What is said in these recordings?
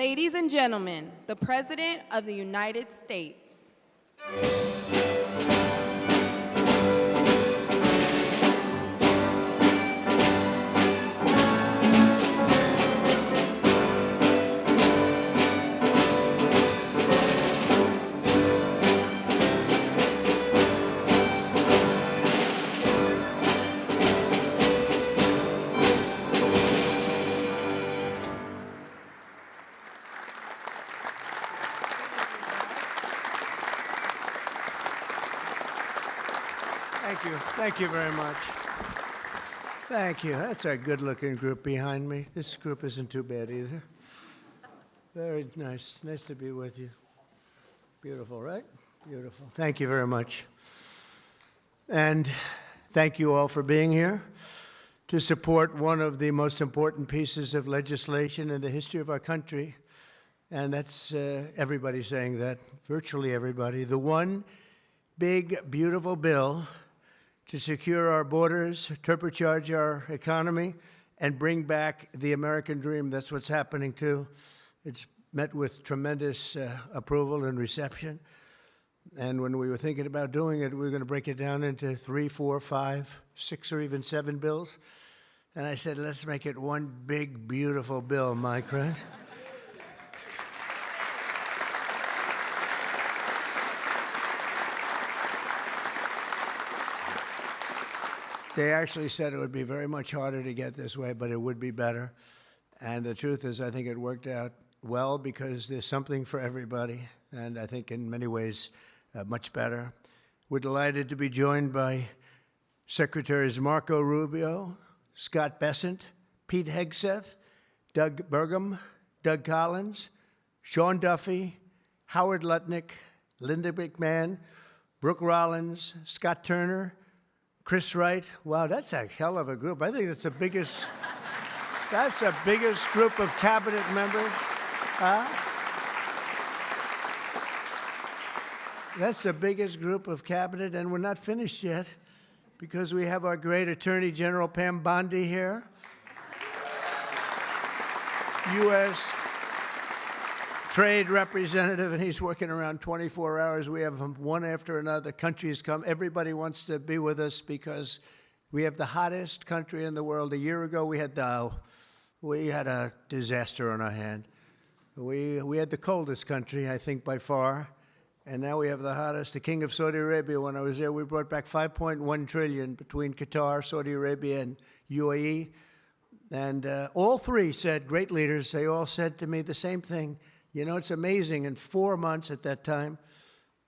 Ladies and gentlemen, the President of the United States. Thank you. Thank you very much. Thank you. That's a good-looking group behind me. This group isn't too bad either. Very nice. Nice to be with you. Beautiful, right? Beautiful. Thank you very much. And thank you all for being here to support one of the most important pieces of legislation in the history of our country. And that's everybody saying that, virtually everybody. The one big, beautiful bill to secure our borders, turbocharge our economy, and bring back the American dream. That's what's happening too. It's met with tremendous approval and reception. And when we were thinking about doing it, we were going to break it down into 3, 4, 5, 6, or even 7 bills. And I said, let's make it one big, beautiful bill, my friend. They actually said it would be very much harder to get this way, but it would be better. And the truth is, I think it worked out well because there's something for everybody, and I think in many ways much better. We're delighted to be joined by Secretaries Marco Rubio, Scott Bessent, Pete Hegseth, Doug Burgum, Doug Collins, Sean Duffy, Howard Lutnick, Linda McMahon, Brooke Rollins, Scott Turner, Chris Wright. Wow, that's a hell of a group. I think that's the biggest group of cabinet members. That's the biggest group of cabinet, and we're not finished yet because we have our great Attorney General Pam Bondi here. U.S. Trade Representative, and he's working around 24 hours. We have them one after another. Countries come. Everybody wants to be with us because we have the hottest country in the world. A year ago, we had a disaster on our hand. We had the coldest country, I think, by far. And now we have the hottest. The King of Saudi Arabia, when I was there, we brought back $5.1 trillion between Qatar, Saudi Arabia, and UAE. And all three said, great leaders, they all said to me the same thing. You know, it's amazing. In 4 months at that time,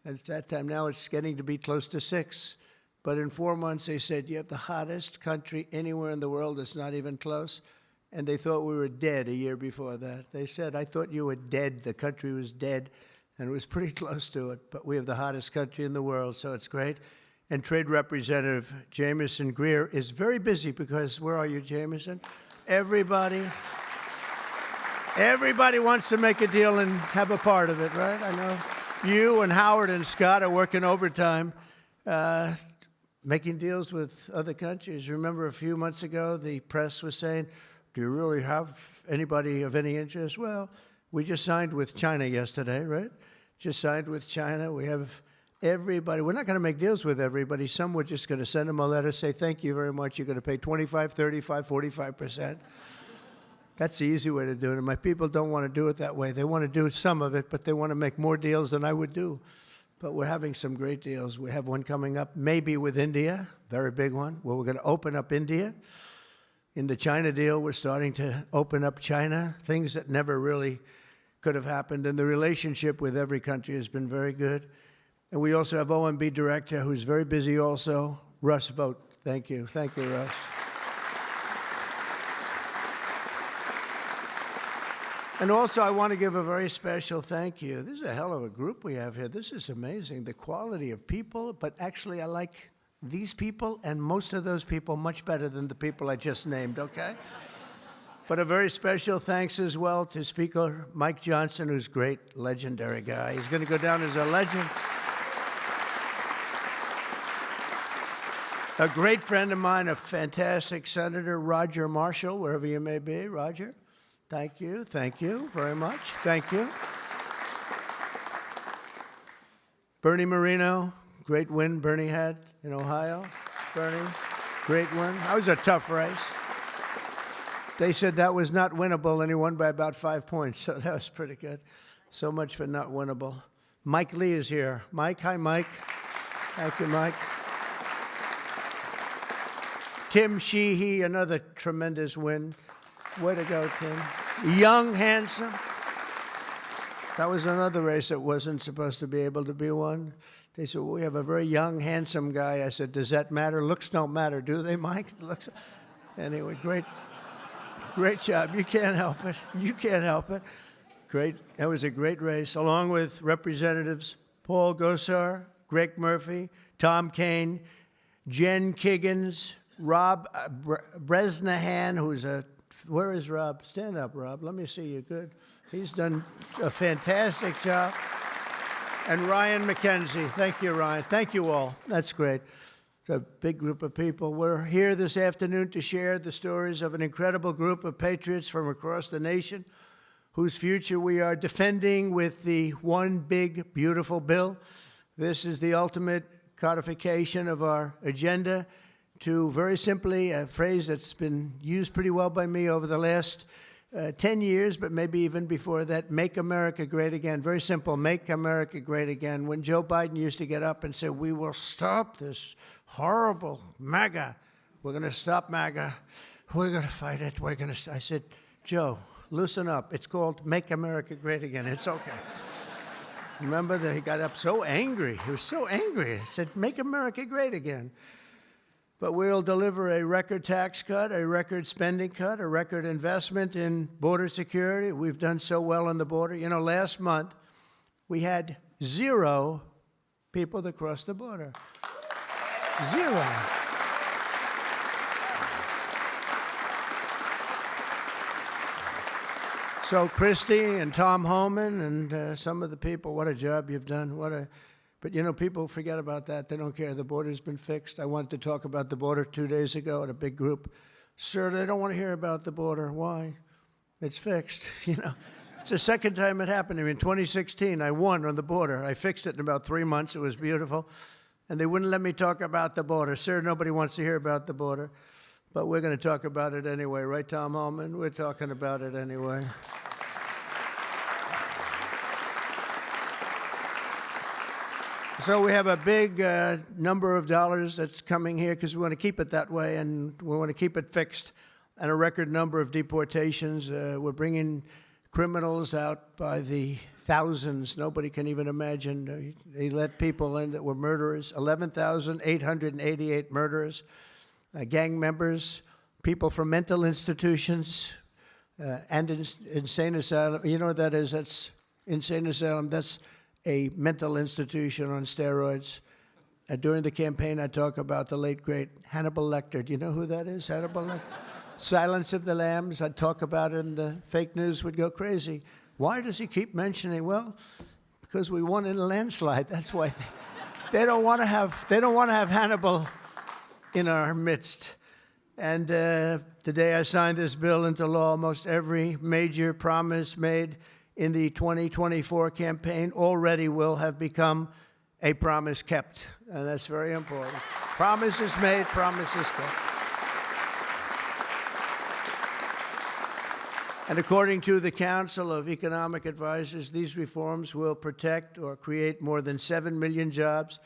now it's getting to be close to 6. But in 4 months, they said, you have the hottest country anywhere in the world. It's not even close. And they thought we were dead a year before that. They said, I thought you were dead. The country was dead. And it was pretty close to it. But we have the hottest country in the world, so it's great. And Trade Representative Jamieson Greer is very busy because, where are you, Jamieson? Everybody wants to make a deal and have a part of it, right? I know you and Howard and Scott are working overtime, making deals with other countries. Remember a few months ago, the press was saying, do you really have anybody of any interest? Well, we just signed with China yesterday, right? Just signed with China. We have everybody. We're not going to make deals with everybody. Some we're just going to send them a letter, say, thank you very much. You're going to pay 25, 35, 45%. That's the easy way to do it. And my people don't want to do it that way. They want to do some of it, but they want to make more deals than I would do. But we're having some great deals. We have one coming up, maybe with India, very big one, where we're going to open up India. In the China deal, we're starting to open up China, things that never really could have happened. And the relationship with every country has been very good. And we also have OMB Director, who's very busy also, Russ Vogt. Thank you. Thank you, Russ. And also, I want to give a very special thank you. This is a hell of a group we have here. This is amazing, the quality of people. But actually, I like these people and most of those people much better than the people I just named, okay? But a very special thanks as well to Speaker Mike Johnson, who's a great, legendary guy. He's going to go down as a legend. A great friend of mine, a fantastic Senator, Roger Marshall, wherever you may be, Roger. Thank you very much. Thank you. Bernie Marino, great win Bernie had in Ohio. Bernie, great win. That was a tough race. They said that was not winnable, and he won by about 5 points, so that was pretty good. So much for not winnable. Mike Lee is here. Mike, hi, Mike. Thank you, Mike. Tim Sheehy, another tremendous win. Way to go, Tim. Young, handsome. That was another race that wasn't supposed to be able to be won. They said, well, we have a very young, handsome guy. I said, does that matter? Looks don't matter, do they, Mike? Looks. Anyway, great job. You can't help it. You can't help it. Great. That was a great race, along with Representatives Paul Gosar, Greg Murphy, Tom Kaine, Jen Kiggins, Rob Bresnahan, who's a, where is Rob? Stand up, Rob. Let me see you. Good. He's done a fantastic job. And Ryan McKenzie. Thank you, Ryan. Thank you all. That's great. It's a big group of people. We're here this afternoon to share the stories of an incredible group of patriots from across the nation whose future we are defending with the One Big Beautiful Bill. This is the ultimate codification of our agenda to, very simply, a phrase that's been used pretty well by me over the last 10 years, but maybe even before that, make America great again. Very simple, make America great again. When Joe Biden used to get up and say, we will stop this horrible MAGA. We're going to stop MAGA. We're going to fight it. We're going to, I said, Joe, loosen up. It's called Make America Great Again. It's okay. Remember that he got up so angry. He was so angry. He said, make America great again. But we'll deliver a record tax cut, a record spending cut, a record investment in border security. We've done so well on the border. You know, last month, we had 0 people that crossed the border. 0. So Christie and Tom Homan and some of the people, what a job you've done. But, you know, people forget about that. They don't care. The border's been fixed. I wanted to talk about the border 2 days ago at a big group. Sir, they don't want to hear about the border. Why? It's fixed. You know, it's the second time it happened to me. In 2016, I won on the border. I fixed it in about 3 months. It was beautiful. And they wouldn't let me talk about the border. Sir, nobody wants to hear about the border. But we're going to talk about it anyway. Right, Tom Homan? We're talking about it anyway. So we have a big number of dollars that's coming here because we want to keep it that way, and we want to keep it fixed, and a record number of deportations. We're bringing criminals out by the thousands. Nobody can even imagine. They let people in that were murderers, 11,888 murderers, gang members, people from mental institutions, and insane asylum. You know what that is? That's insane asylum. That's a mental institution on steroids. During the campaign, I talk about the late, great Hannibal Lecter. Do you know who that is, Hannibal Lecter? Silence of the Lambs. I'd talk about it, and the fake news would go crazy. Why does he keep mentioning? Well, because we won in a landslide. That's why they don't want to have Hannibal in our midst. And the day I signed this bill into law, almost every major promise made in the 2024 campaign already will have become a promise kept. And that's very important. Promises made, promises kept. And according to the Council of Economic Advisors, these reforms will protect or create more than 7 million jobs,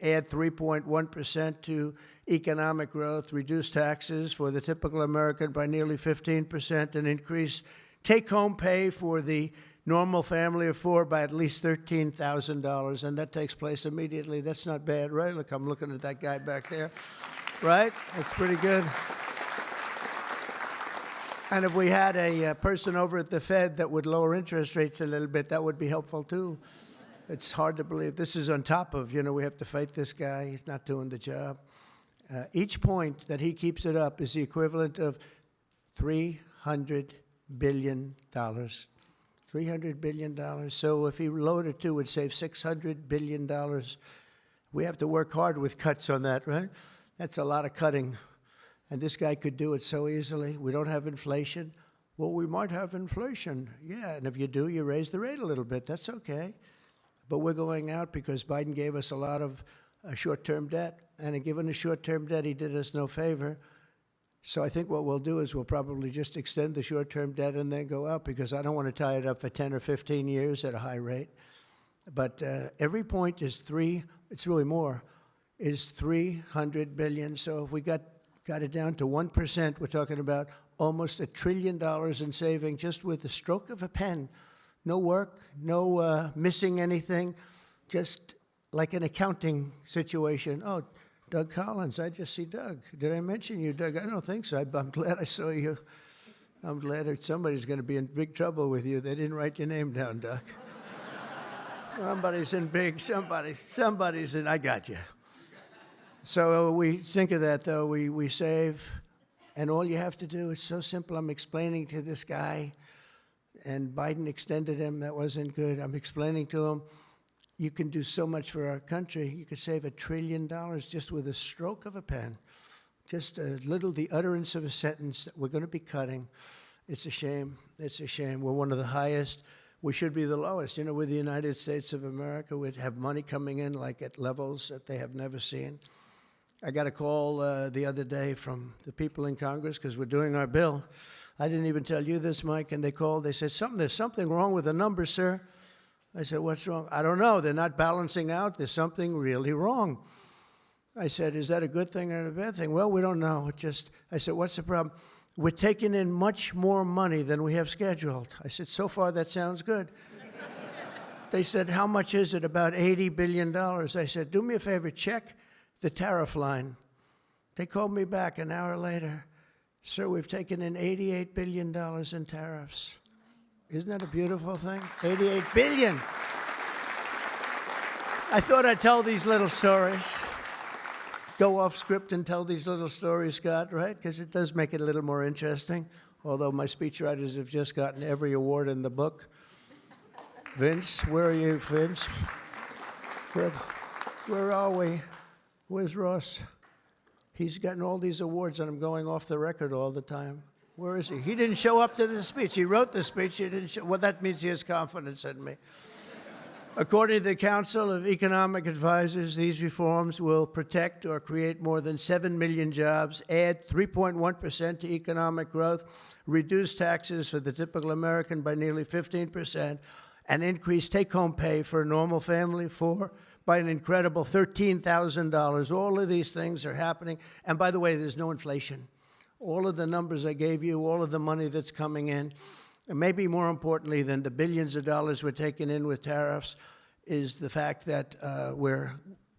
add 3.1% to economic growth, reduce taxes for the typical American by nearly 15%, and increase take-home pay for the normal family of 4 by at least $13,000, and that takes place immediately. That's not bad, right? Look, I'm looking at that guy back there, right? That's pretty good. And if we had a person over at the Fed that would lower interest rates a little bit, that would be helpful too. It's hard to believe. This is on top of, you know, we have to fight this guy. He's not doing the job. Each point that he keeps it up is the equivalent of $300 billion. $300 billion. So if he loaded 2, it would save $600 billion. We have to work hard with cuts on that, right? That's a lot of cutting. And this guy could do it so easily. We don't have inflation. well, we might have inflation. Yeah, and if you do, you raise the rate a little bit. That's okay. But we're going out because Biden gave us a lot of short-term debt. And in giving us short-term debt, he did us no favor. So I think what we'll do is we'll probably just extend the short-term debt and then go up, because I don't want to tie it up for 10 or 15 years at a high rate. But every point is it's really more, is 300 billion. So if we got it down to 1%, we're talking about almost $1 trillion in saving just with the stroke of a pen. No work, no missing anything, just like an accounting situation. Oh, Doug Collins, I just see Doug. Did I mention you, Doug? I don't think so. I'm glad I saw you. I'm glad that somebody's going to be in big trouble with you. They didn't write your name down, Doug. Somebody's in, I got you. So we think of that, though. We save, and all you have to do, it's so simple. I'm explaining to this guy, and Biden extended him. That wasn't good. I'm explaining to him, you can do so much for our country. You could save $1 trillion just with a stroke of a pen. Just the utterance of a sentence that we're going to be cutting. It's a shame. It's a shame. We're one of the highest. We should be the lowest. You know, with the United States of America, we'd have money coming in like at levels that they have never seen. I got a call the other day from the people in Congress because we're doing our bill. I didn't even tell you this, Mike, and they called. They said, there's something wrong with the numbers, sir. I said, what's wrong? I don't know. They're not balancing out. There's something really wrong. I said, is that a good thing or a bad thing? Well, we don't know. I said, what's the problem? We're taking in much more money than we have scheduled. I said, so far that sounds good. They said, how much is it? About $80 billion. I said, do me a favor, check the tariff line. They called me back an hour later. Sir, we've taken in $88 billion in tariffs. Isn't that a beautiful thing? 88 billion. I thought I'd tell these little stories. Go off script and tell these little stories, Scott, right? Because it does make it a little more interesting. Although my speechwriters have just gotten every award in the book. Vince, where are you, Vince? Where are we? Where's Ross? He's gotten all these awards, and I'm going off the record all the time. Where is he? He didn't show up to the speech. He wrote the speech. He didn't show. Well, that means he has confidence in me. According to the Council of Economic Advisors, these reforms will protect or create more than 7 million jobs, add 3.1% to economic growth, reduce taxes for the typical American by nearly 15%, and increase take-home pay for a normal family by an incredible $13,000. All of these things are happening. And by the way, there's no inflation. All of the numbers I gave you, all of the money that's coming in, and maybe more importantly than the billions of dollars we're taking in with tariffs, is the fact that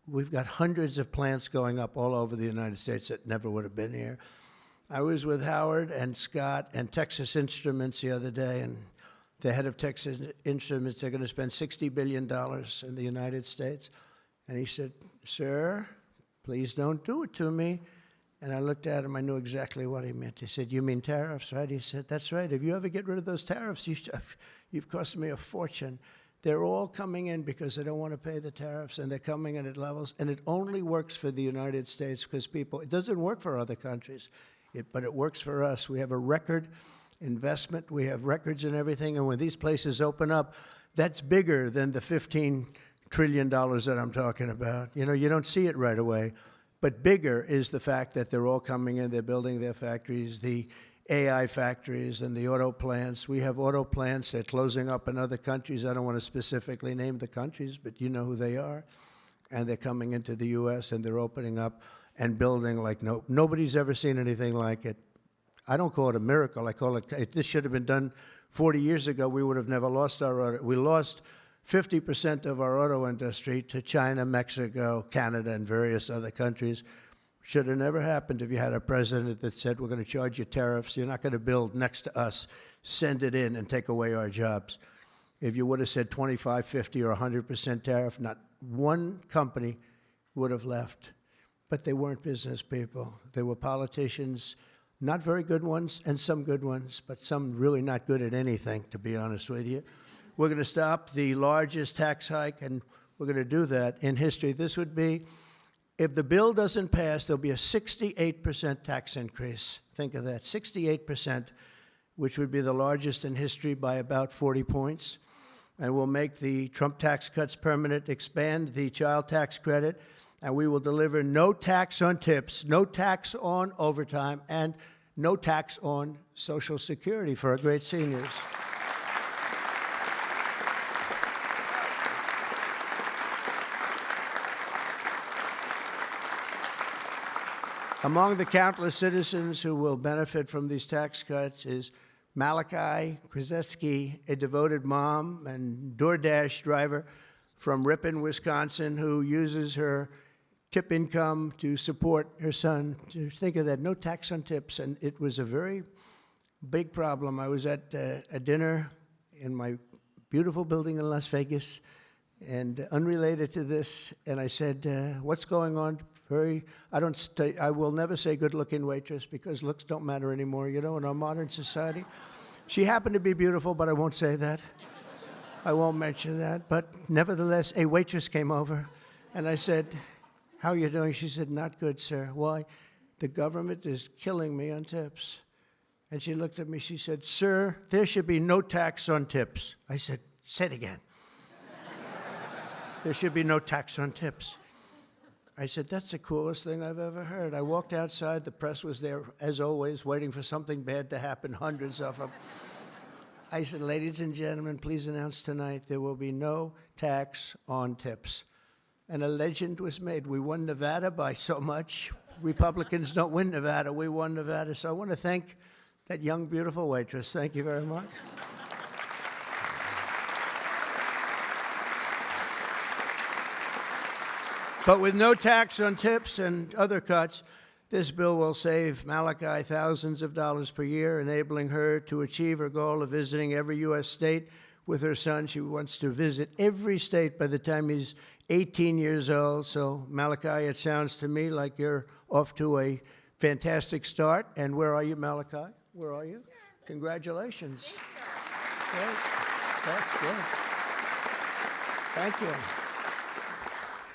we've got hundreds of plants going up all over the United States that never would have been here. I was with Howard and Scott and Texas Instruments the other day, and the head of Texas Instruments, they're going to spend $60 billion in the United States. And he said, sir, please don't do it to me. And I looked at him, I knew exactly what he meant. He said, you mean tariffs, right? He said, that's right. If you ever get rid of those tariffs, you've cost me a fortune. They're all coming in because they don't want to pay the tariffs, and they're coming in at levels. And it only works for the United States because it doesn't work for other countries, but it works for us. We have a record investment. We have records and everything. And when these places open up, that's bigger than the $15 trillion that I'm talking about. You know, you don't see it right away. But bigger is the fact that they're all coming in, they're building their factories, the AI factories and the auto plants. We have auto plants, they're closing up in other countries. I don't want to specifically name the countries, but you know who they are. And they're coming into the U.S. and they're opening up and building like nobody's ever seen anything like it. I don't call it a miracle. I call it, this should have been done 40 years ago. We would have never lost our auto. We lost 50% of our auto industry to China, Mexico, Canada, and various other countries. Should have never happened if you had a president that said, we're going to charge you tariffs. You're not going to build next to us. Send it in and take away our jobs. If you would have said 25, 50, or 100% tariff, not one company would have left. But they weren't business people. They were politicians, not very good ones, and some good ones, but some really not good at anything, to be honest with you. We're going to stop the largest tax hike, and we're going to do that in history. This would be, if the bill doesn't pass, there'll be a 68% tax increase. Think of that, 68%. which would be the largest in history by about 40 points. And we'll make the Trump tax cuts permanent, expand the child tax credit, and we will deliver no tax on tips, no tax on overtime, and no tax on Social Security for our great seniors. Among the countless citizens who will benefit from these tax cuts is Malachi Krzyzewski, a devoted mom and DoorDash driver from Ripon, Wisconsin, who uses her tip income to support her son. Just think of that, no tax on tips, and it was a very big problem. I was at a dinner in my beautiful building in Las Vegas, and unrelated to this, and I said, what's going on? I will never say good-looking waitress because looks don't matter anymore, you know, in our modern society. She happened to be beautiful, but I won't say that. I won't mention that. But nevertheless, a waitress came over, and I said, how are you doing? She said, not good, sir. Why? The government is killing me on tips. And she looked at me, she said, sir, there should be no tax on tips. I said, say it again. There should be no tax on tips. I said, that's the coolest thing I've ever heard. I walked outside. The press was there, as always, waiting for something bad to happen, hundreds of them. I said, ladies and gentlemen, please announce tonight there will be no tax on tips. And a legend was made. We won Nevada by so much. Republicans don't win Nevada. We won Nevada. So I want to thank that young, beautiful waitress. Thank you very much. But with no tax on tips and other cuts, this bill will save Malachi thousands of dollars per year, enabling her to achieve her goal of visiting every U.S. state with her son. She wants to visit every state by the time he's 18 years old. So, Malachi, it sounds to me like you're off to a fantastic start. And where are you, Malachi? Where are you? Congratulations. Great. That's good. Thank you.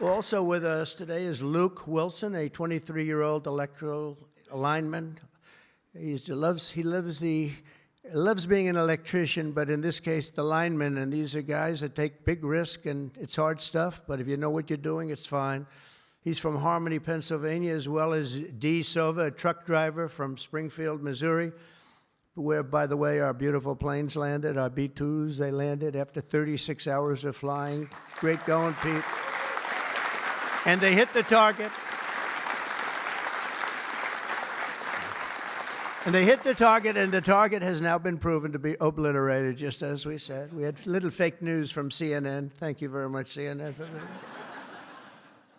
Also with us today is Luke Wilson, a 23-year-old electrical lineman. He loves being an electrician, but in this case, the lineman. And these are guys that take big risk, and it's hard stuff. But if you know what you're doing, it's fine. He's from Harmony, Pennsylvania, as well as Dee Sova, a truck driver from Springfield, Missouri, where, by the way, our beautiful planes landed, our B-2s. They landed after 36 hours of flying. Great going, Pete. And they hit the target. And they hit the target, and the target has now been proven to be obliterated, just as we said. We had little fake news from CNN. Thank you very much, CNN, for that.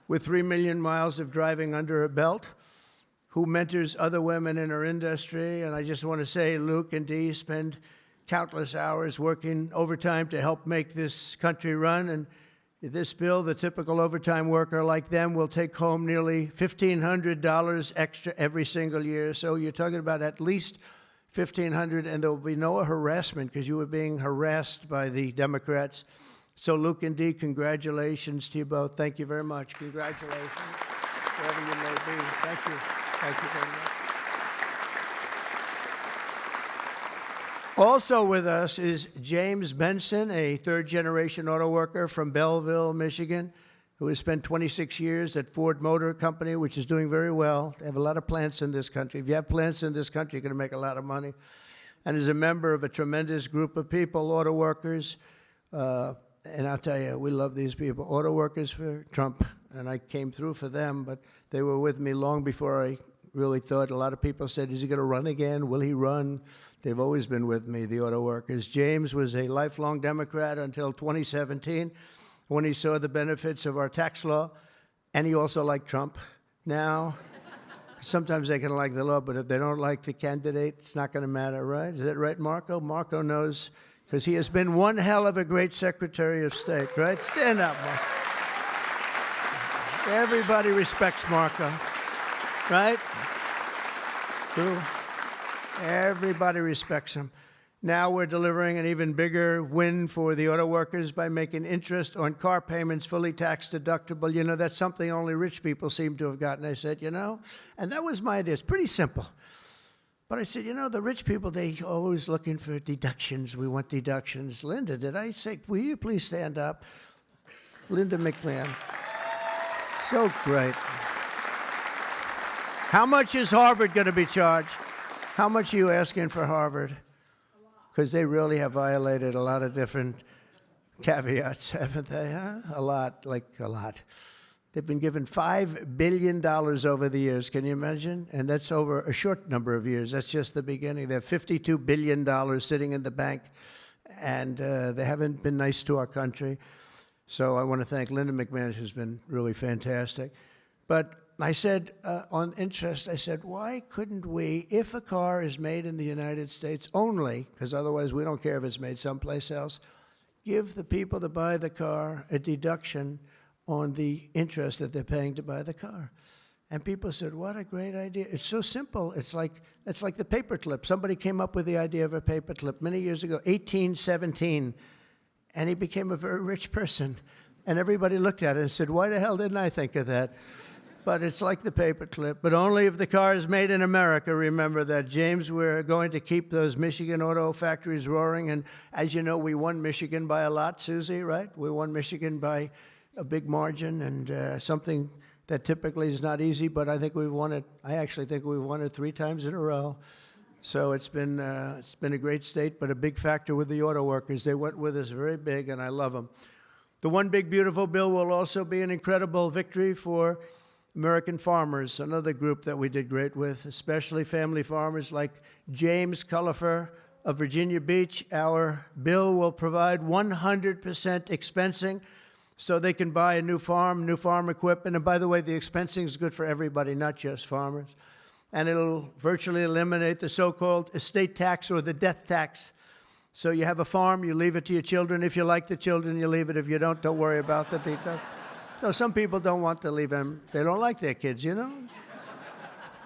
With 3 million miles of driving under her belt, who mentors other women in her industry. And I just want to say, Luke and Dee spend countless hours working overtime to help make this country run. And this bill, the typical overtime worker like them will take home nearly $1,500 extra every single year. So you're talking about at least $1,500, and there will be no harassment because you were being harassed by the Democrats. So Luke and Dee, congratulations to you both. Thank you very much. Congratulations, wherever you may be. Thank you. Thank you very much. Also with us is James Benson, a third-generation auto worker from Belleville, Michigan, who has spent 26 years at Ford Motor Company, which is doing very well. They have a lot of plants in this country. If you have plants in this country, you're going to make a lot of money. And is a member of a tremendous group of people, auto workers. And I'll tell you, we love these people. Auto workers for Trump, and I came through for them, but they were with me long before I really thought. A lot of people said, is he going to run again? Will he run? They've always been with me, the auto workers. James was a lifelong Democrat until 2017 when he saw the benefits of our tax law, and he also liked Trump. Now, sometimes they can like the law, but if they don't like the candidate, it's not going to matter, right? Is that right, Marco? Marco knows, because he has been one hell of a great Secretary of State, right? Stand up, Marco. Everybody respects Marco, right? True. Everybody respects him. Now we're delivering an even bigger win for the auto workers by making interest on car payments fully tax deductible. You know, that's something only rich people seem to have gotten. I said, you know, and that was my idea. It's pretty simple. But I said, you know, the rich people, they always looking for deductions. We want deductions. Linda, did I say, will you please stand up? Linda McMahon. So great. How much is Harvard going to be charged? How much are you asking for Harvard? Because they really have violated a lot of different caveats, haven't they? Huh? A lot, like a lot. They've been given $5 billion over the years. Can you imagine? And that's over a short number of years. That's just the beginning. They have $52 billion sitting in the bank, and they haven't been nice to our country. So I want to thank Linda McMahon, who's been really fantastic. But I said, on interest, I said, why couldn't we, if a car is made in the United States only, because otherwise we don't care if it's made someplace else, give the people that buy the car a deduction on the interest that they're paying to buy the car. And people said, what a great idea. It's so simple. It's like the paperclip. Somebody came up with the idea of a paperclip many years ago, 1817, and he became a very rich person. And everybody looked at it and said, why the hell didn't I think of that? But it's like the paperclip, but only if the car is made in America. Remember that, James. We're going to keep those Michigan auto factories roaring. And as you know, we won Michigan by a lot, Susie, right? We won Michigan by a big margin, and something that typically is not easy, but I think we've won it. I actually think we've won it 3 times in a row. So it's been a great state, but a big factor with the auto workers. They went with us very big, and I love them. The One Big Beautiful Bill will also be an incredible victory for American farmers, another group that we did great with, especially family farmers like James Cullifer of Virginia Beach. Our bill will provide 100% expensing so they can buy a new farm equipment. And by the way, the expensing is good for everybody, not just farmers. And it'll virtually eliminate the so-called estate tax or the death tax. So you have a farm, you leave it to your children. If you like the children, you leave it. If you don't worry about the details. No, some people don't want to leave them. They don't like their kids, you know?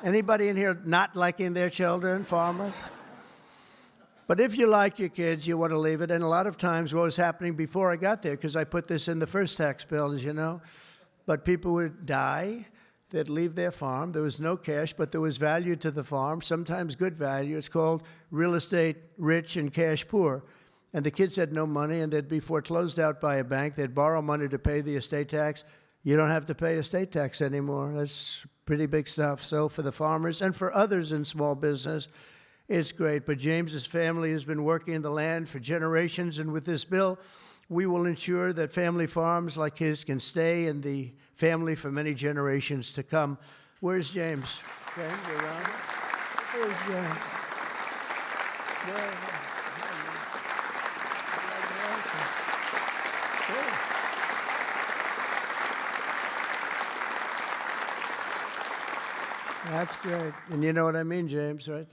Anybody in here not liking their children, farmers? But if you like your kids, you want to leave it. And a lot of times what was happening before I got there, because I put this in the first tax bill, as you know, but people would die, they'd leave their farm. There was no cash, but there was value to the farm, sometimes good value. It's called real estate rich and cash poor. And the kids had no money, and they'd be foreclosed out by a bank. They'd borrow money to pay the estate tax. You don't have to pay estate tax anymore. That's pretty big stuff. So for the farmers and for others in small business, it's great. But James's family has been working in the land for generations, and with this bill, we will ensure that family farms like his can stay in the family for many generations to come. Where's James? James, around? Where's James? That's great. And you know what I mean, James, right?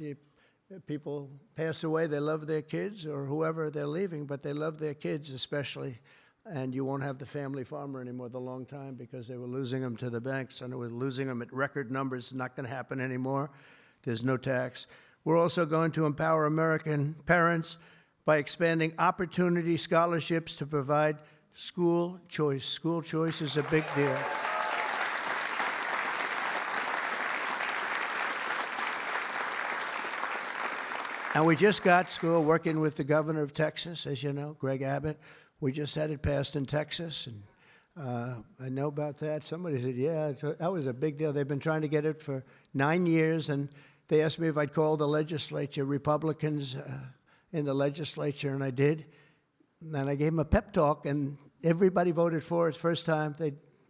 People pass away, they love their kids or whoever they're leaving, but they love their kids especially. And you won't have the family farmer anymore the long time because they were losing them to the banks, and they were losing them at record numbers. It's not going to happen anymore. There's no tax. We're also going to empower American parents by expanding opportunity scholarships to provide school choice. School choice is a big deal. And we just got school working with the governor of Texas, as you know, Greg Abbott. We just had it passed in Texas, and I know about that. Somebody said, yeah, that was a big deal. They've been trying to get it for 9 years, and they asked me if I'd call the legislature, Republicans in the legislature, and I did. And I gave them a pep talk, and everybody voted for it. First time,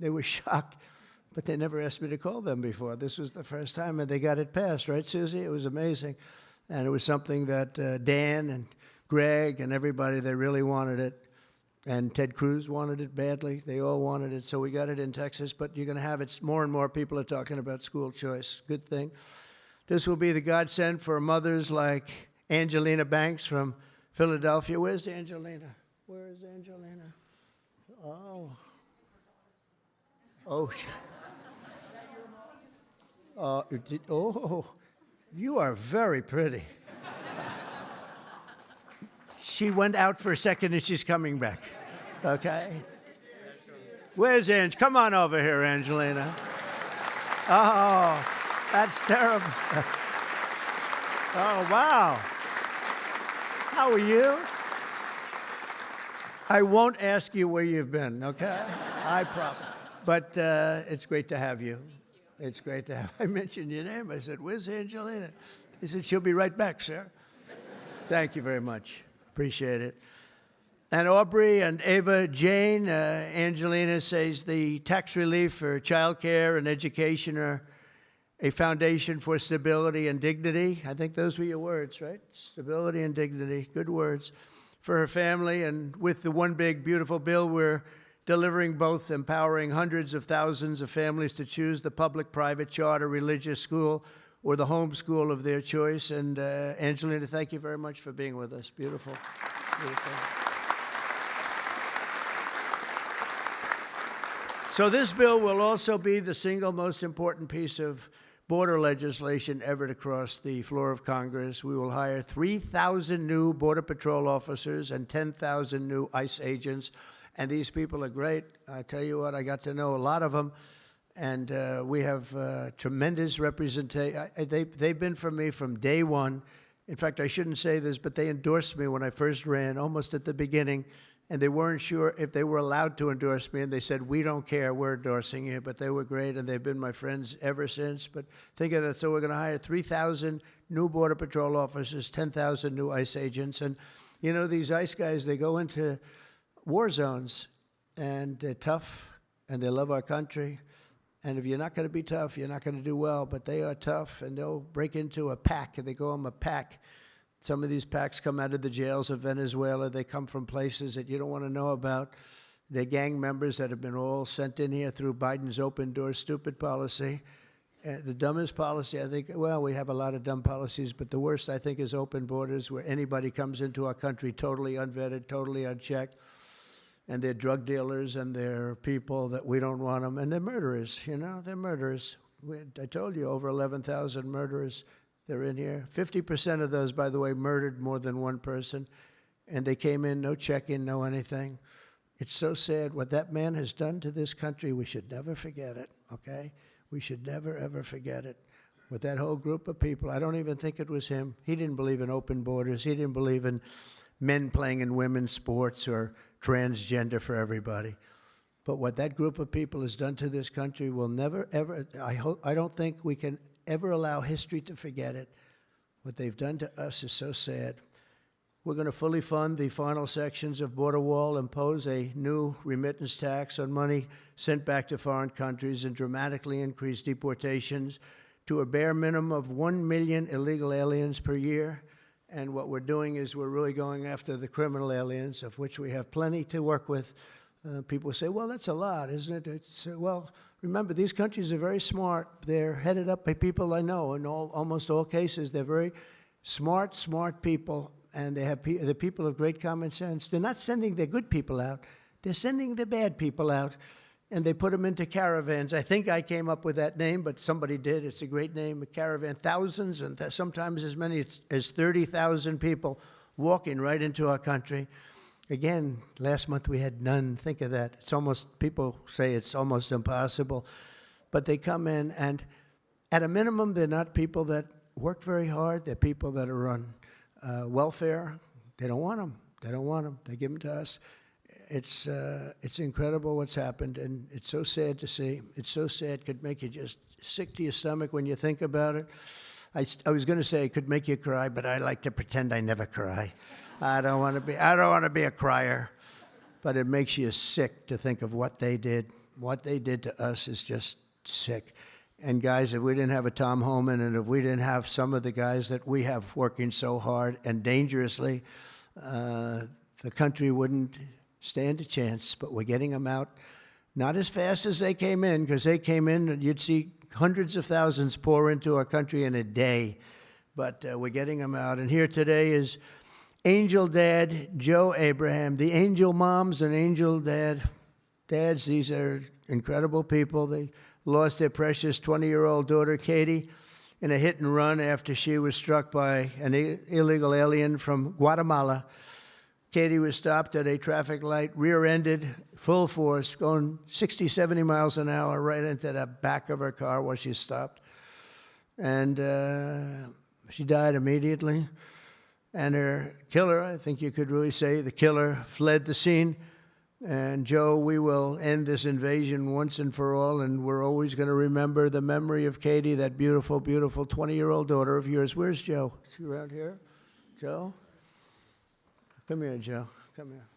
they were shocked, but they never asked me to call them before. This was the first time, and they got it passed, right, Susie? It was amazing. And it was something that Dan and Greg and everybody, they really wanted it. And Ted Cruz wanted it badly. They all wanted it, so we got it in Texas. But you're going to have it. More and more people are talking about school choice. Good thing. This will be the godsend for mothers like Angelina Banks from Philadelphia. Where's Angelina? Where is Angelina? Oh. Oh. Oh. You are very pretty. She went out for a second and she's coming back. Okay? Where's Ange? Come on over here, Angelina. Oh, that's terrible. Oh, wow. How are you? I won't ask you where you've been, okay? I promise. But it's great to have you. It's great to have. I mentioned your name. I said, "Where's Angelina?" He said, "She'll be right back, sir." Thank you very much. Appreciate it. And Aubrey and Ava Jane, Angelina says the tax relief for childcare and education are a foundation for stability and dignity. I think those were your words, right? Stability and dignity. Good words for her family. And with the One Big Beautiful Bill, we're delivering both, empowering hundreds of thousands of families to choose the public, private, charter, religious school or the home school of their choice. And Angelina, thank you very much for being with us. Beautiful. Beautiful. So this bill will also be the single most important piece of border legislation ever to cross the floor of Congress. We will hire 3,000 new Border Patrol officers and 10,000 new ICE agents. And these people are great. I tell you what, I got to know a lot of them. And we have tremendous representation. They've been for me from day one. In fact, I shouldn't say this, but they endorsed me when I first ran, almost at the beginning. And they weren't sure if they were allowed to endorse me. And they said, "We don't care, we're endorsing you." But they were great, and they've been my friends ever since. But think of that. So we're going to hire 3,000 new Border Patrol officers, 10,000 new ICE agents. And, you know, these ICE guys, they go into war zones, and they're tough, and they love our country. And if you're not going to be tough, you're not going to do well. But they are tough, and they'll break into a pack, and they call them a pack. Some of these packs come out of the jails of Venezuela. They come from places that you don't want to know about. They're gang members that have been all sent in here through Biden's open door stupid policy. The dumbest policy, I think, well, we have a lot of dumb policies, but the worst, I think, is open borders, where anybody comes into our country totally unvetted, totally unchecked. And they're drug dealers, and they're people that we don't want them. And they're murderers, you know, they're murderers. I told you, over 11,000 murderers. They're in here. 50% of those, by the way, murdered more than one person. And they came in, no check-in, no anything. It's so sad. What that man has done to this country, we should never forget it, okay? We should never, ever forget it. With that whole group of people, I don't even think it was him. He didn't believe in open borders. He didn't believe in men playing in women's sports or transgender for everybody. But what that group of people has done to this country will never, ever, I don't think we can ever allow history to forget it. What they've done to us is so sad. We're going to fully fund the final sections of Border Wall, impose a new remittance tax on money sent back to foreign countries, and dramatically increase deportations to a bare minimum of 1 million illegal aliens per year. And what we're doing is we're really going after the criminal aliens, of which we have plenty to work with. People say, "Well, that's a lot, isn't it?" Well, remember, these countries are very smart. They're headed up by people I know. In almost all cases, they're very smart people, and they're people of great common sense. They're not sending their good people out. They're sending the bad people out, and they put them into caravans. I think I came up with that name, but somebody did. It's a great name, a caravan. Thousands, and sometimes as many as 30,000 people walking right into our country. Again, last month we had none. Think of that. It's almost, people say it's almost impossible. But they come in, and at a minimum, they're not people that work very hard. They're people that are on welfare. They don't want them. They don't want them. They give them to us. It's incredible what's happened, and it's so sad to see. It's so sad. It could make you just sick to your stomach when you think about it. I was going to say it could make you cry, but I like to pretend I never cry. I don't want to be a crier, but it makes you sick to think of what they did. What they did to us is just sick. And guys, if we didn't have a Tom Homan, and if we didn't have some of the guys that we have working so hard and dangerously, the country wouldn't stand a chance. But we're getting them out, not as fast as they came in, because they came in and you'd see hundreds of thousands pour into our country in a day. But we're getting them out. And here today is Angel Dad Joe Abraham, the Angel Moms and Angel Dads. These are incredible people. They lost their precious 20-year-old daughter, Katie, in a hit and run after she was struck by an illegal alien from Guatemala. Katie was stopped at a traffic light, rear-ended, full force, going 60, 70 miles an hour right into the back of her car while she stopped. And She died immediately. And her killer, I think you could really say, the killer fled the scene. And Joe, we will end this invasion once and for all, and we're always going to remember the memory of Katie, that beautiful, beautiful 20-year-old daughter of yours. Where's Joe? Is she around here? Joe? Come here, Joe. Come here.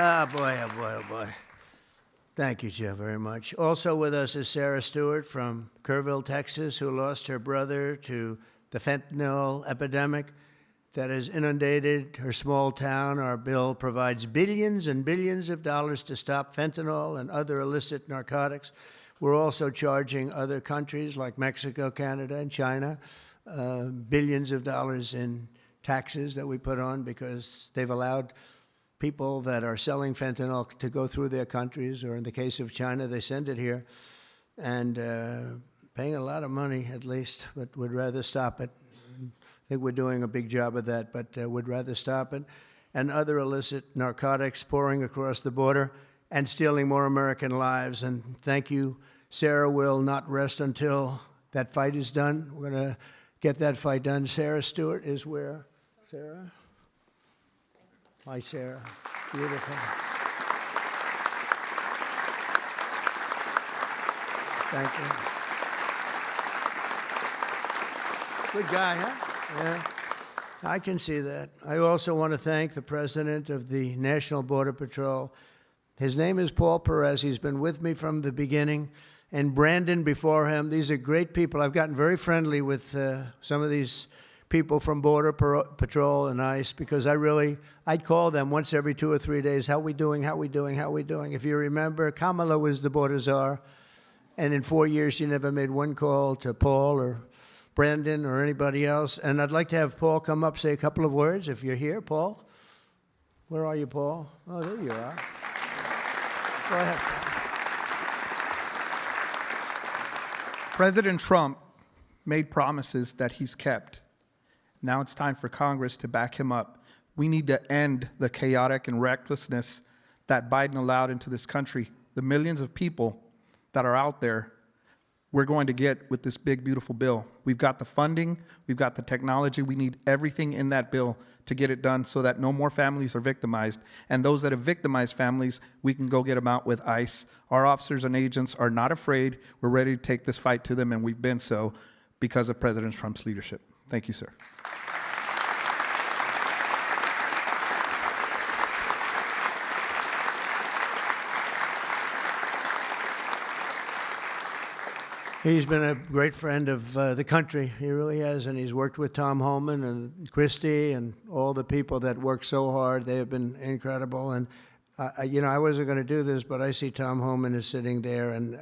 Ah, boy, oh, boy, oh, boy. Thank you, Joe, very much. Also with us is Sarah Stewart from Kerrville, Texas, who lost her brother to the fentanyl epidemic that has inundated her small town. Our bill provides billions and billions of dollars to stop fentanyl and other illicit narcotics. We're also charging other countries like Mexico, Canada, and China billions of dollars in taxes that we put on because they've allowed people that are selling fentanyl to go through their countries, or in the case of China, they send it here, and paying a lot of money at least, but would rather stop it. I think we're doing a big job of that, but would rather stop it. And other illicit narcotics pouring across the border and stealing more American lives. And thank you. Sarah will not rest until that fight is done. We're going to get that fight done. Sarah Stewart is where? Sarah? Hi, Sarah. Beautiful. Thank you. Good guy, huh? Yeah. I can see that. I also want to thank the president of the National Border Patrol. His name is Paul Perez. He's been with me from the beginning. And Brandon before him. These are great people. I've gotten very friendly with some of these people from Border Patrol and ICE because I'd call them once every 2 or 3 days. How we doing? How we doing? How we doing? If you remember, Kamala was the border czar. And in 4 years, she never made one call to Paul or Brandon or anybody else. And I'd like to have Paul come up, say a couple of words if you're here. Paul? Where are you, Paul? Oh, there you are. Go ahead. President Trump made promises that he's kept. Now it's time for Congress to back him up. We need to end the chaotic and recklessness that Biden allowed into this country. The millions of people that are out there, we're going to get with this big, beautiful bill. We've got the funding, we've got the technology, we need everything in that bill to get it done so that no more families are victimized. And those that have victimized families, we can go get them out with ICE. Our officers and agents are not afraid. We're ready to take this fight to them, and we've been so because of President Trump's leadership. Thank you, sir. He's been a great friend of the country. He really has, and he's worked with Tom Homan and Christie and all the people that work so hard. They have been incredible. And, I wasn't going to do this, but I see Tom Homan is sitting there, and,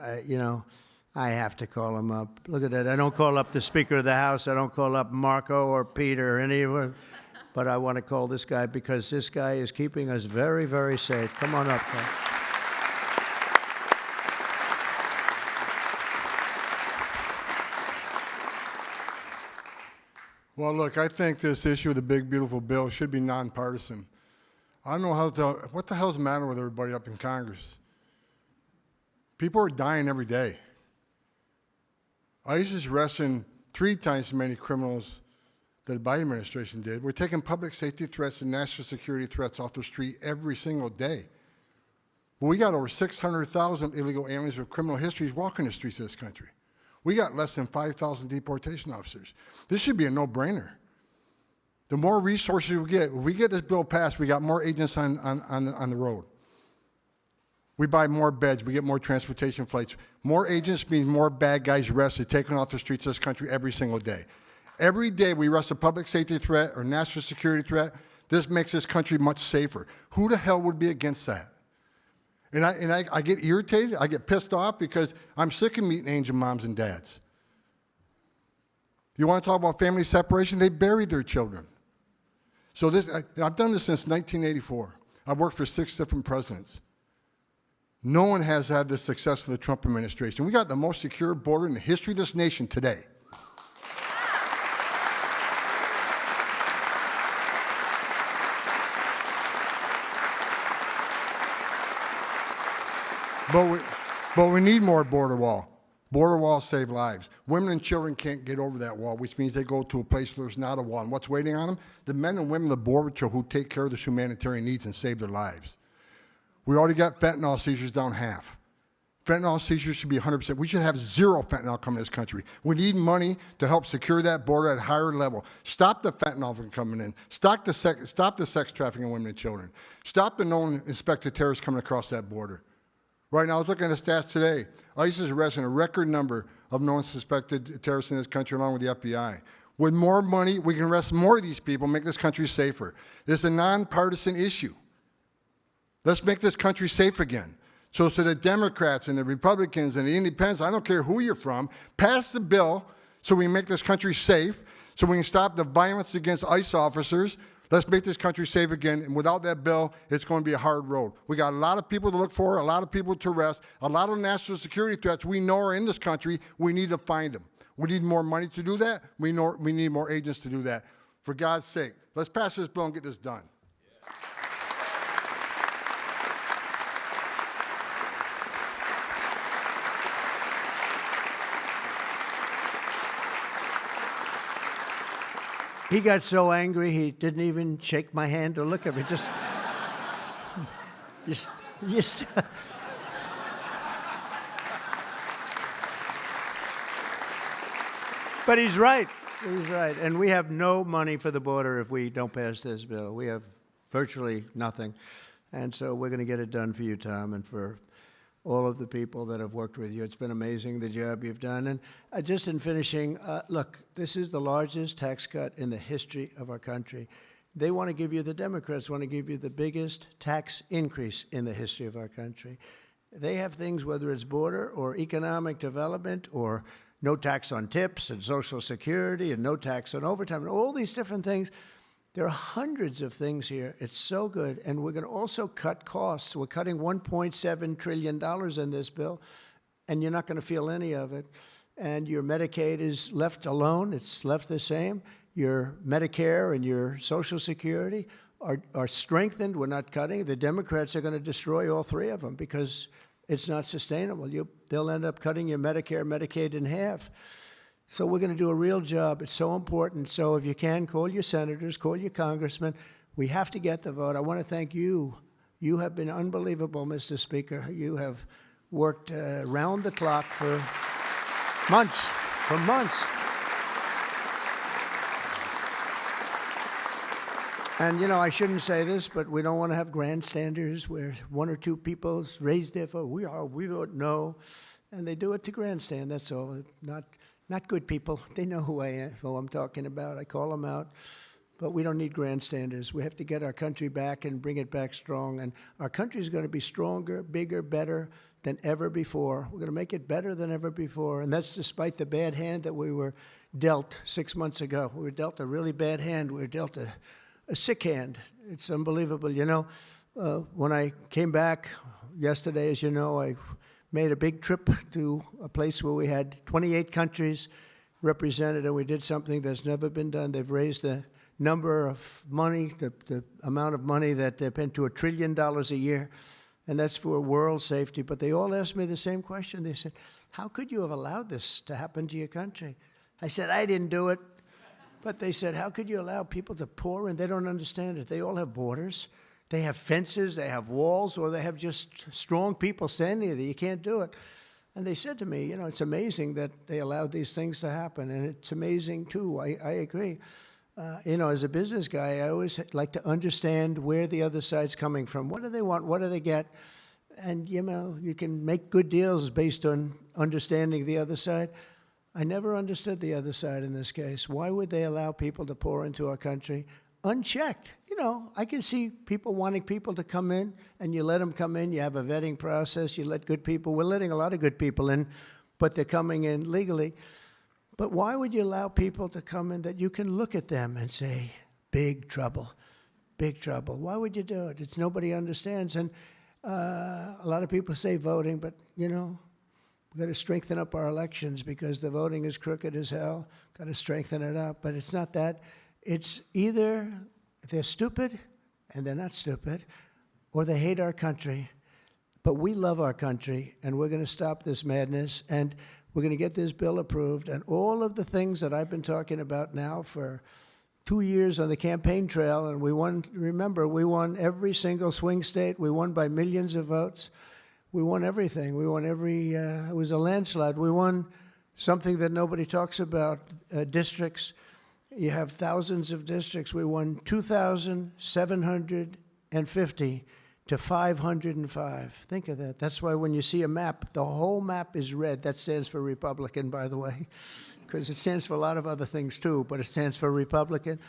I have to call him up. Look at that. I don't call up the Speaker of the House. I don't call up Marco or Peter or anyone. But I want to call this guy because this guy is keeping us very, very safe. Come on up, Paul. Well, look, I think this issue of the big, beautiful bill should be nonpartisan. I don't know what the hell's the matter with everybody up in Congress? People are dying every day. ICE is arresting 3 times as many criminals that the Biden administration did. We're taking public safety threats and national security threats off the street every single day. But we got over 600,000 illegal aliens with criminal histories walking the streets of this country. We got less than 5,000 deportation officers. This should be a no-brainer. The more resources we get, if we get this bill passed, we got more agents on the road. We buy more beds, we get more transportation flights. More agents means more bad guys arrested, taken off the streets of this country every single day. Every day we arrest a public safety threat or national security threat, this makes this country much safer. Who the hell would be against that? And I get irritated, I get pissed off because I'm sick of meeting angel moms and dads. You want to talk about family separation? They buried their children. So I've done this since 1984. I've worked for 6 different presidents. No one has had the success of the Trump administration. We got the most secure border in the history of this nation today. But we need more border wall. Border walls save lives. Women and children can't get over that wall, which means they go to a place where there's not a wall. And what's waiting on them? The men and women of the border patrol who take care of the humanitarian needs and save their lives. We already got fentanyl seizures down half. Fentanyl seizures should be 100%. We should have zero fentanyl coming to this country. We need money to help secure that border at a higher level. Stop the fentanyl from coming in. Stop the sex trafficking of women and children. Stop the known inspected terrorists coming across that border. Right now, I was looking at the stats today. ICE is arresting a record number of known suspected terrorists in this country, along with the FBI. With more money, we can arrest more of these people, make this country safer. This is a nonpartisan issue. Let's make this country safe again. So to the Democrats and the Republicans and the Independents, I don't care who you're from, pass the bill so we make this country safe, so we can stop the violence against ICE officers. Let's make this country safe again, and without that bill, it's going to be a hard road. We got a lot of people to look for, a lot of people to arrest, a lot of national security threats we know are in this country. We need to find them. We need more money to do that. We need more agents to do that. For God's sake, let's pass this bill and get this done. He got so angry he didn't even shake my hand or look at me. Just. But he's right. He's right. And we have no money for the border if we don't pass this bill. We have virtually nothing. And so we're going to get it done for you, Tom, and for all of the people that have worked with you. It's been amazing, the job you've done. And just in finishing, look, this is the largest tax cut in the history of our country. They want to give you, the Democrats want to give you the biggest tax increase in the history of our country. They have things, whether it's border or economic development or no tax on tips and Social Security and no tax on overtime and all these different things. There are hundreds of things here. It's so good. And we're going to also cut costs. We're cutting $1.7 trillion in this bill, and you're not going to feel any of it. And your Medicaid is left alone. It's left the same. Your Medicare and your Social Security are strengthened. We're not cutting. The Democrats are going to destroy all three of them because it's not sustainable. They'll end up cutting your Medicare, Medicaid in half. So we're going to do a real job. It's so important. So if you can, call your senators, call your congressmen. We have to get the vote. I want to thank you. You have been unbelievable, Mr. Speaker. You have worked round the clock for months, And, you know, I shouldn't say this, but we don't want to have grandstanders where one or two people raise their vote. We vote no. And they do it to grandstand, that's all. Not good people. They know who I'm talking about. I call them out. But we don't need grandstanders. We have to get our country back and bring it back strong. And our country is going to be stronger, bigger, better than ever before. We're going to make it better than ever before. And that's despite the bad hand that we were dealt 6 months ago. We were dealt a really bad hand. We were dealt a sick hand. It's unbelievable. You know, when I came back yesterday, as you know, I made a big trip to a place where we had 28 countries represented, and we did something that's never been done. They've raised the number of money, the amount of money that they spend to $1 trillion a year, and that's for world safety. But they all asked me the same question. They said, how could you have allowed this to happen to your country? I said, I didn't do it. But they said, how could you allow people to pour in? They don't understand it. They all have borders. They have fences, they have walls, or they have just strong people standing there. You can't do it. And they said to me, you know, it's amazing that they allowed these things to happen. And it's amazing, too. I agree. You know, as a business guy, I always like to understand where the other side's coming from. What do they want? What do they get? And, you know, you can make good deals based on understanding the other side. I never understood the other side in this case. Why would they allow people to pour into our country unchecked? You know, I can see people wanting people to come in, and you let them come in. You have a vetting process. You let good people. We're letting a lot of good people in, but they're coming in legally. But why would you allow people to come in that you can look at them and say, big trouble, big trouble? Why would you do it? It's nobody understands. And A lot of people say voting, but, you know, we've got to strengthen up our elections because the voting is crooked as hell. Got to strengthen it up. But it's not that. It's either they're stupid and they're not stupid, or they hate our country. But we love our country, and we're going to stop this madness, and we're going to get this bill approved. And all of the things that I've been talking about now for 2 years on the campaign trail, and we won, remember, we won every single swing state. We won by millions of votes. We won everything. We won every, it was a landslide. We won something that nobody talks about, districts. You have thousands of districts. We won 2,750 to 505. Think of that. That's why when you see a map, the whole map is red. That stands for Republican, by the way, because it stands for a lot of other things too, but it stands for Republican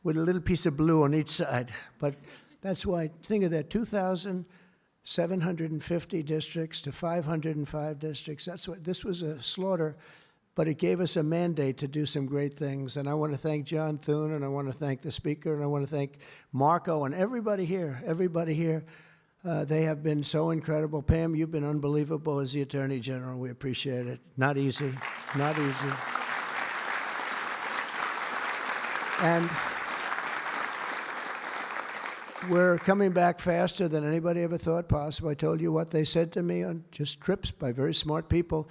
with a little piece of blue on each side. But that's why, think of that, 2,750 districts to 505 districts. That's what, this was a slaughter, but it gave us a mandate to do some great things. And I want to thank John Thune, and I want to thank the speaker, and I want to thank Marco and everybody here, they have been so incredible. Pam, you've been unbelievable as the Attorney General. We appreciate it. Not easy, not easy. And we're coming back faster than anybody ever thought possible. I told you what they said to me on just trips by very smart people.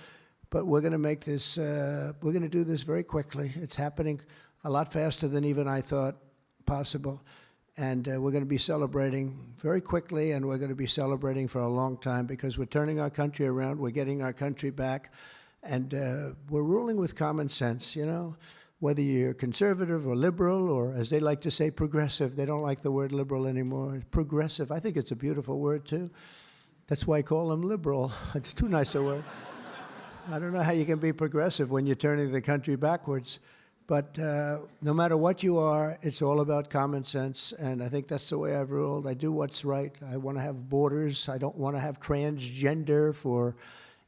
But we're going to make this, we're going to do this very quickly. It's happening a lot faster than even I thought possible. And we're going to be celebrating very quickly, and we're going to be celebrating for a long time because we're turning our country around. We're getting our country back. And we're ruling with common sense, you know, whether you're conservative or liberal or, as they like to say, progressive. They don't like the word liberal anymore. Progressive, I think it's a beautiful word, too. That's why I call them liberal. It's too nice a word. I don't know how you can be progressive when you're turning the country backwards. But no matter what you are, it's all about common sense, and I think that's the way I've ruled. I do what's right. I want to have borders. I don't want to have transgender for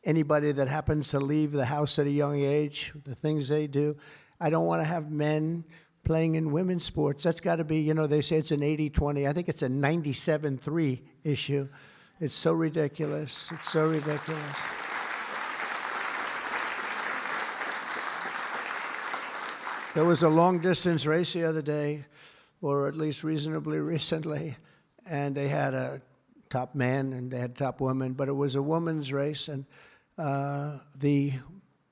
anybody that happens to leave the house at a young age, the things they do. I don't want to have men playing in women's sports. That's got to be, you know, they say it's an 80-20. I think it's a 97-3 issue. It's so ridiculous. It's so ridiculous. There was a long-distance race the other day, or at least reasonably recently, and they had a top man and they had top woman, but it was a woman's race, and the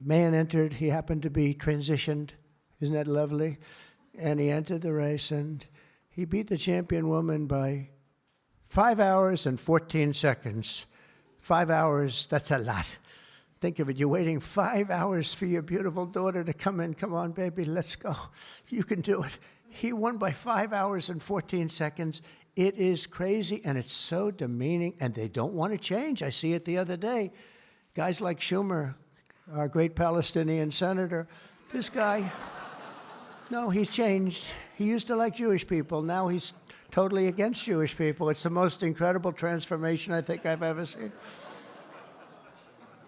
man entered. He happened to be transitioned. Isn't that lovely? And he entered the race, and he beat the champion woman by 5 hours and 14 seconds. 5 hours, that's a lot. Think of it, you're waiting 5 hours for your beautiful daughter to come in. Come on, baby, let's go. You can do it. He won by 5 hours and 14 seconds. It is crazy, and it's so demeaning, and they don't want to change. I see it the other day. Guys like Schumer, our great Palestinian senator, this guy, no, he's changed. He used to like Jewish people. Now he's totally against Jewish people. It's the most incredible transformation I think I've ever seen.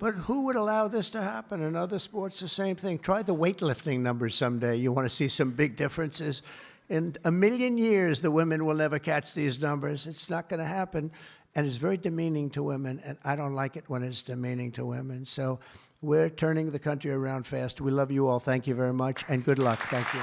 But who would allow this to happen? In other sports, the same thing. Try the weightlifting numbers someday. You want to see some big differences. In a million years, the women will never catch these numbers. It's not going to happen. And it's very demeaning to women, and I don't like it when it's demeaning to women. So we're turning the country around fast. We love you all. Thank you very much, and good luck. Thank you.